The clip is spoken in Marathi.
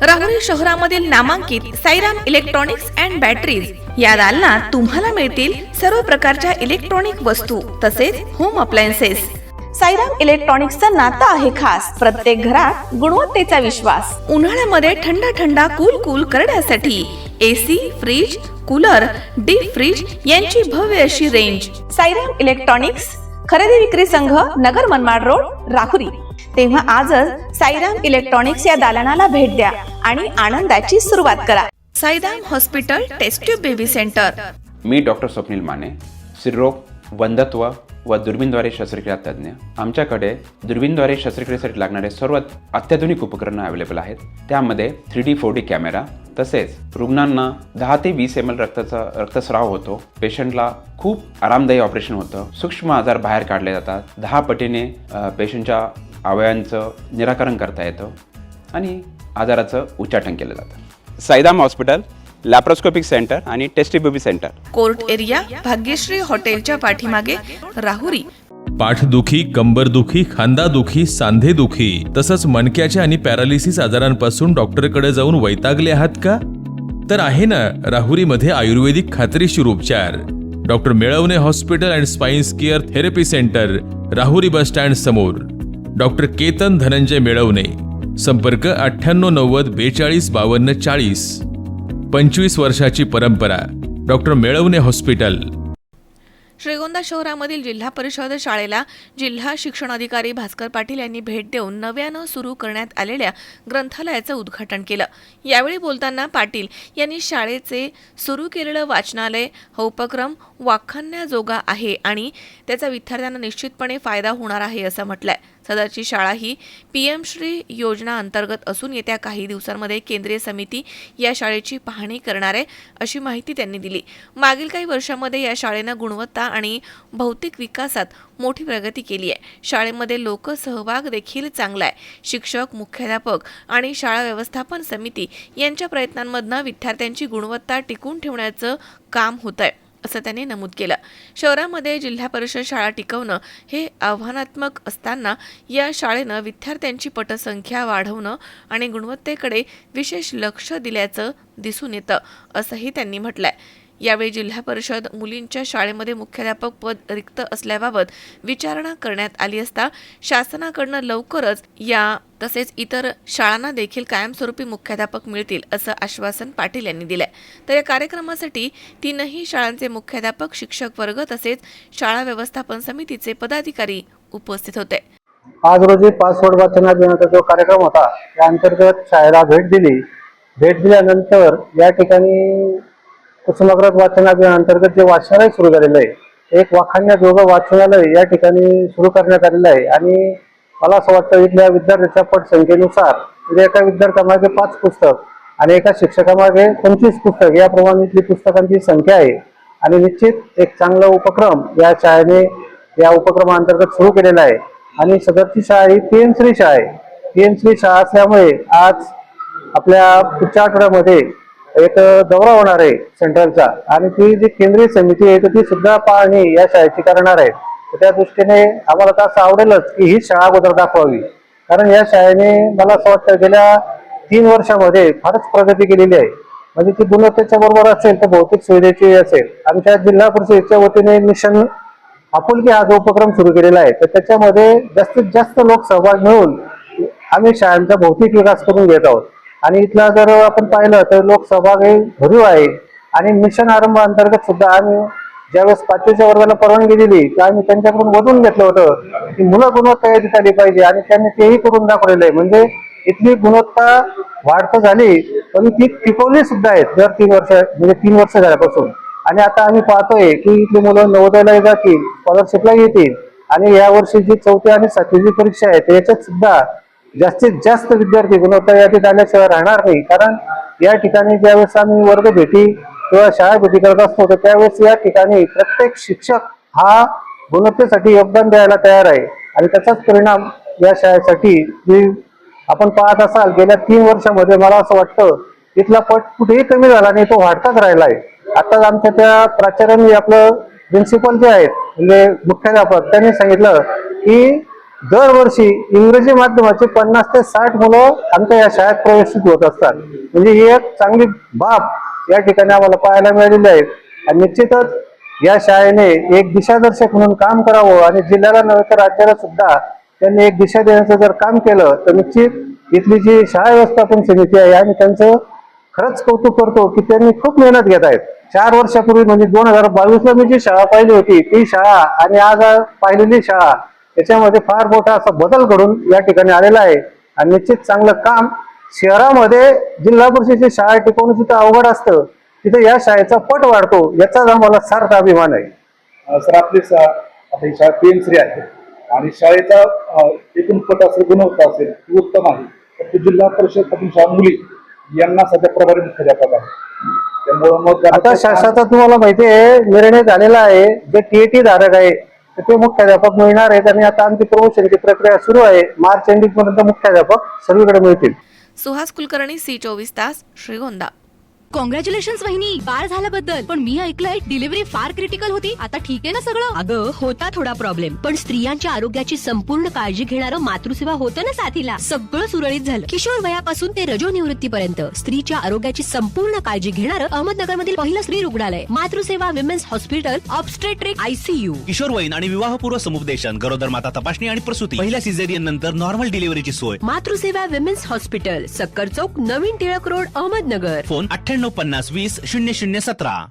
राहुरी शहरामधील नामांकित साईराम इलेक्ट्रॉनिक्स अँड बॅटरीज या दालनात तुम्हाला मिळतील सर्व प्रकारच्या इलेक्ट्रॉनिक वस्तू तसेच होम अप्लायन्सेस। साईराम इलेक्ट्रॉनिक्सचं नातं आहे खास, प्रत्येक घरात गुणवत्तेचा विश्वास। उन्हाळ्यामध्ये थंड कूल करण्यासाठी AC, fridge, cooler, deep fridge यांची भव्य अशी रेंज। साईराम इलेक्ट्रॉनिक्स खरेदी विक्री संघ, नगर मनमाड रोड, राहुरी। तेव्हा आजच साईराम इलेक्ट्रॉनिक्स या दालनाला भेट द्या आणि आनंदाची सुरुवात करा। Sairam hospital test tube baby centre. मी डॉक्टर स्वप्नील माने, स्त्रीरोग, वंध्यत्व व दुर्बीणद्वारे शस्त्रक्रिया तज्ज्ञ। आमच्याकडे दुर्बीणद्वारे शस्त्रक्रियेसाठी लागणारे सर्व अत्याधुनिक उपकरणं अवेलेबल आहेत। त्यामध्ये 3D 4D कॅमेरा, तसेच रुग्णांना 10 ते 20 ml रक्तस्राव होतो। पेशंटला खूप आरामदायी ऑपरेशन होतं। सूक्ष्म आजार बाहेर काढले जातात। 10 पटीने पेशंटच्या अवयवांचं निराकरण करता येतं आणि आजाराचं उच्चाटन केलं जातं। साईराम हॉस्पिटल लॅप्रोस्कोपिक सेंटर आणि test baby centre, court area, Bhagyashree हॉटेलच्या पाठीमागे, राहुरी। पाठदुखी, कंबरदुखी, खांदादुखी, सांधेदुखी तसंच मणक्याच्या आणि पॅरालिसिस आजारांपासून डॉक्टरकडे जाऊन वैतागले आहात का? तर आहे ना राहुरीमध्ये आयुर्वेदिक खात्रीशीर उपचार। Doctor Melavane hospital and spine care therapy centre, Rahuri bus stand समोर। डॉक्टर केतन धनंजय मेळवणे, संपर्क 9890 42 52 40। 25 वर्षाची परंपरा, डॉक्टर मेळवणे हॉस्पिटल। श्रीगोंदा शहरामधील जिल्हा परिषद शाळेला जिल्हा शिक्षणाधिकारी भास्कर पाटील यांनी भेट देऊन नव्यानं सुरू करण्यात आलेल्या ग्रंथालयाचं उद्घाटन केलं। यावेळी बोलताना पाटील यांनी शाळेचे सुरू केलेलं वाचनालय हा उपक्रम वाखाणण्याजोगा आहे आणि त्याचा विद्यार्थ्यांना निश्चितपणे फायदा होणार आहे असं म्हटलंय। सदरची शाळा ही PM श्री योजना अंतर्गत असून येत्या काही दिवसांमध्ये केंद्रीय समिती या शाळेची पाहणी करणार आहे अशी माहिती त्यांनी दिली। मागील काही वर्षांमध्ये या शाळेनं गुणवत्ता आणि भौतिक विकासात मोठी प्रगती केली आहे। शाळेमध्ये लोकसहभाग देखील चांगला आहे। शिक्षक, मुख्याध्यापक आणि शाळा व्यवस्थापन समिती यांच्या प्रयत्नांमधनं विद्यार्थ्यांची गुणवत्ता टिकवून ठेवण्याचं काम होत आहे असं त्यांनी नमूद केलं। शहरामध्ये जिल्हा परिषद शाळा टिकवणं हे आव्हानात्मक असताना या शाळेनं विद्यार्थ्यांची पटसंख्या वाढवणं आणि गुणवत्तेकडे विशेष लक्ष दिल्याचं दिसून येतं असंही त्यांनी म्हटलंय। यावेळी जिल्हा परिषद मुलींच्या शाळेमध्ये मुख्याध्यापक पद रिक्त असल्याबाबत विचारणा करण्यात आली असता शासनाकडनं लवकरच या तसेच इतर शाळांना देखील कायमस्वरूपी मुख्याध्यापक मिळतील असं आश्वासन पाटील यांनी दिलंय। तर या कार्यक्रमासाठी 3ही शाळांचे मुख्याध्यापक, शिक्षक वर्ग तसेच शाळा व्यवस्थापन समितीचे पदाधिकारी उपस्थित होते। आज रोजी पासवर्ड वाचनाचा जो कार्यक्रम होता त्या अंतर्गत शाळेला भेट दिली। भेट दिल्यानंतर या ठिकाणी कुसुमाग्रज वाचनालय अंतर्गत जे वाचनालय सुरू झालेलं आहे, एक वाखाणण्याजोगं वाचनालय या ठिकाणी सुरू करण्यात आलेलं आहे आणि मला असं वाटतं इथल्या विद्यार्थ्यांच्या पटसंख्येनुसार एका विद्यार्थ्यामागे 5 पुस्तक आणि एका शिक्षकामागे 25 पुस्तक याप्रमाणे इथली पुस्तकांची संख्या आहे आणि निश्चित एक चांगला उपक्रम या शाळेने या उपक्रमाअंतर्गत सुरू केलेला आहे आणि सदरची शाळा ही PM श्री शाळा आहे। PM श्री शाळा असल्यामुळे आज आपल्या पुढच्या आठवड्यामध्ये एक दौरा होणार आहे सेंट्रलचा आणि ती जी केंद्रीय समिती आहे ती सुद्धा पाहणी या शाळेची करणार आहे। तर त्या दृष्टीने आम्हाला तर असं आवडेलच की ही शाळा अगोदर दाखवावी, कारण या शाळेने मला असं वाटतं गेल्या 3 वर्षामध्ये फारच प्रगती केलेली आहे। म्हणजे ती गुणवत्तेच्या बरोबर असेल तर भौतिक सुविधेची असेल। आमच्या जिल्हा परिषदेच्या वतीने मिशन आपुलकी हा जो उपक्रम सुरू केलेला आहे तर त्याच्यामध्ये जास्तीत जास्त लोक सहभाग मिळून आम्ही शाळांचा भौतिक विकास करून घेत आहोत आणि इथला जर आपण पाहिलं तर लोक सहभाग हे भरीव आहे आणि मिशन आरंभ अंतर्गत सुद्धा आम्ही ज्यावेळेस 5वीच्या वर्गाला परवानगी दिली तर आम्ही त्यांच्याकडून वधून घेतलं होतं की मुलं गुणवत्ता यादीत आली पाहिजे आणि त्यांनी तेही करून दाखवलेलं आहे। म्हणजे इथली गुणवत्ता वाढ तर झाली पण ती टिकवली सुद्धा आहेत दर 3 वर्ष, म्हणजे 3 वर्ष झाल्यापासून। आणि आता आम्ही पाहतोय की इथली मुलं नवोदयाला जातील, स्कॉलरशिपला येतील आणि यावर्षी जी 4थी आणि 7वीची परीक्षा आहे त्याच्यात सुद्धा जास्तीत जास्त विद्यार्थी गुणवत्ता यादीत आल्याशिवाय राहणार नाही। कारण या ठिकाणी ज्यावेळेस आम्ही वर्ग भेटी किंवा शाळा भेटी करत असतो तर त्यावेळेस या ठिकाणी प्रत्येक शिक्षक हा गुणवत्तेसाठी योगदान द्यायला तयार आहे आणि त्याचाच परिणाम या शाळेसाठी जी आपण पाहत असाल गेल्या 3 वर्षामध्ये मला असं वाटतं इथला पट कुठेही कमी झाला नाही, तो वाढताच राहिला आहे। आता आमच्या त्या प्राचार्यांनी आपलं प्रिन्सिपल जे आहेत म्हणजे मुख्याध्यापक त्यांनी सांगितलं की दरवर्षी इंग्रजी माध्यमाचे 50 ते 60 मुलं आमच्या या शाळेत प्रवेशित होत असतात. म्हणजे ही एक चांगली बाब या ठिकाणी आम्हाला पाहायला मिळालेली आहे. आणि निश्चितच या शाळेने एक दिशादर्शक म्हणून काम करावं आणि जिल्ह्याला नव्हे तर राज्याला सुद्धा त्यांनी एक दिशा देण्याचं जर काम केलं तर निश्चित इथली जी शाळा व्यवस्थापन समिती आहे आणि त्यांचं खरंच कौतुक करतो की त्यांनी खूप मेहनत घेत आहेत. 4 वर्षापूर्वी म्हणजे 2022ला मी जी शाळा पाहिली होती ती शाळा आणि आज पाहिलेली शाळा याच्यामध्ये फार मोठा असा बदल घडून या ठिकाणी आलेला आहे. आणि निश्चित चांगलं काम शहरामध्ये जिल्हा परिषदेची शाळा टिकवणं जिथं अवघड असतं तिथे या शाळेचा पट वाढतो याचाच आम्हाला सार्थ अभिमान आहे. सर आपली आता ही शाळा पीएमश्री आहे आणि शाळेचा एकूण पट असेल गुणवत्ता असेल ती उत्तम आहे. तर जिल्हा परिषद शाळा मुली यांना सध्या प्रभारी मुख्याध्यापक आहे. त्यामुळे मग आता शासनाचा तुम्हाला माहिती आहे निर्णय झालेला आहे. जे टीएटी धारक आहे तर ते मुख्याध्यापक मिळणार आहेत आणि आता आमची प्रमोशनची प्रक्रिया सुरू आहे. मार्च एंडिंग पर्यंत मुख्याध्यापक सगळीकडे मिळतील. सुहास कुलकर्णी, C24 तास, श्रीगोंदा. कॉंग्रॅच्युलेशन्स वहिनी, बाळ झाल्याबद्दल. पण मी ऐकलंय डिलिव्हरी फार क्रिटिकल होती. आता ठीक आहे ना सगळं? अगं होता थोडा प्रॉब्लेम, पण स्त्रियांच्या आरोग्याची संपूर्ण काळजी घेणारं मातृसेवा होतं ना साथीला. सगळं सुरळीत झालं. किशोर वयापासून ते रजोनिवृत्तीपर्यंत स्त्रीच्या आरोग्याची संपूर्ण काळजी घेणारं अहमदनगरमधील पहिलं स्त्री रुग्णालय Matruseva women's hospital obstetric ICU. किशोरवयीन आणि विवाहपूर्व समुपदेशन, गरोदर माता तपासणी आणि प्रसूती, पहिल्या सिझेरियन नंतर नॉर्मल डिलिव्हरीची सोय. मातृसेवा विमेन्स हॉस्पिटल, सक्कर चौक, नवीन टिळक रोड, अहमदनगर. फोन 9850 20 0017.